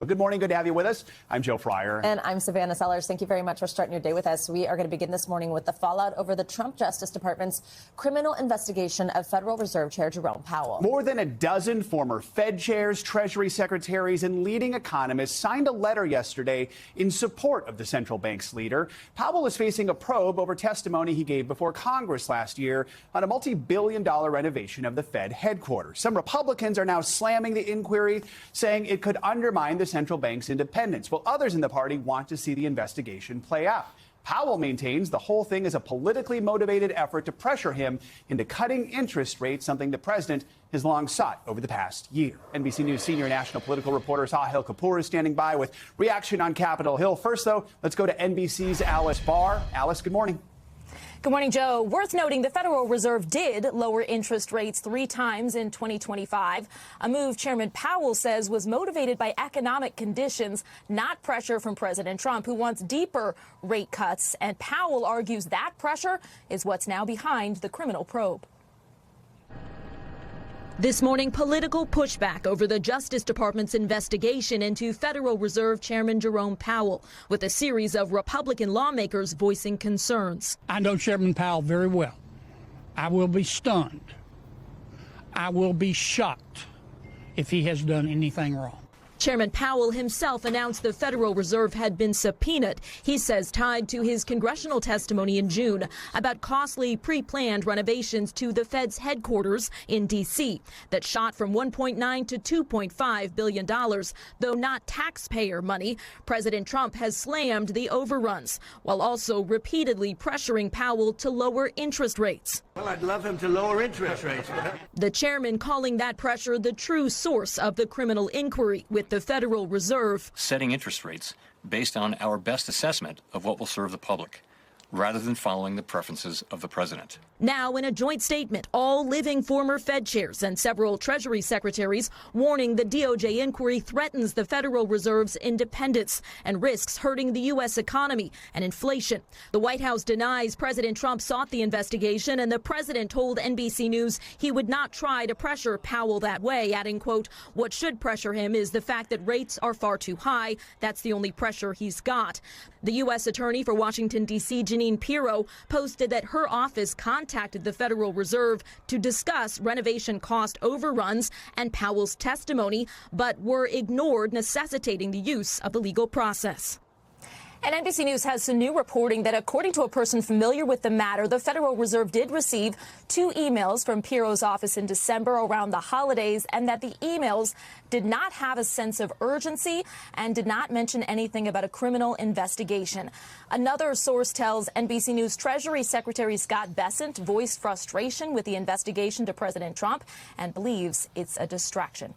Well, good morning. Good to have you with us. I'm Joe Fryer. And I'm Savannah Sellers. Thank you very much for starting your day with us. We are going to begin this morning with the fallout over the Trump Justice Department's criminal investigation of Federal Reserve Chair Jerome Powell. More than a dozen former Fed chairs, Treasury secretaries, and leading economists signed a letter yesterday in support of the central bank's leader. Powell is facing a probe over testimony he gave before Congress last year on a multi-billion-dollar renovation of the Fed headquarters. Some Republicans are now slamming the inquiry, saying it could undermine the central bank's independence, while others in the party want to see the investigation play out. Powell maintains the whole thing is a politically motivated effort to pressure him into cutting interest rates, something the president has long sought over the past year. NBC News senior national political reporter Sahil Kapoor is standing by with reaction on Capitol Hill. First, though, let's go to NBC's Alice Barr. Alice, good morning. Good morning, Joe. Worth noting, the Federal Reserve did lower interest rates 3 times in 2025, a move Chairman Powell says was motivated by economic conditions, not pressure from President Trump, who wants deeper rate cuts. And Powell argues that pressure is what's now behind the criminal probe. This morning, political pushback over the Justice Department's investigation into Federal Reserve Chairman Jerome Powell, with a series of Republican lawmakers voicing concerns. I know Chairman Powell very well. I will be stunned. I will be shocked if he has done anything wrong. Chairman Powell himself announced the Federal Reserve had been subpoenaed, he says tied to his congressional testimony in June about costly pre-planned renovations to the Fed's headquarters in D.C. that shot from $1.9 to $2.5 billion. Though not taxpayer money, President Trump has slammed the overruns, while also repeatedly pressuring Powell to lower interest rates. Well, I'd love him to lower interest rates. The chairman calling that pressure the true source of the criminal inquiry with the Federal Reserve. Setting interest rates based on our best assessment of what will serve the public, rather than following the preferences of the president. Now, in a joint statement, all living former Fed chairs and several Treasury secretaries warning the DOJ inquiry threatens the Federal Reserve's independence and risks hurting the U.S. economy and inflation. The White House denies President Trump sought the investigation, and the president told NBC News he would not try to pressure Powell that way, adding, quote, "What should pressure him is the fact that rates are far too high. That's the only pressure he's got." The U.S. Attorney for Washington, D.C., Jeanine Pirro, posted that her office contacted the Federal Reserve to discuss renovation cost overruns and Powell's testimony, but were ignored, necessitating the use of the legal process. And NBC News has some new reporting that, according to a person familiar with the matter, the Federal Reserve did receive 2 emails from Pirro's office in December around the holidays, and that the emails did not have a sense of urgency and did not mention anything about a criminal investigation. Another source tells NBC News Treasury Secretary Scott Bessent voiced frustration with the investigation to President Trump and believes it's a distraction.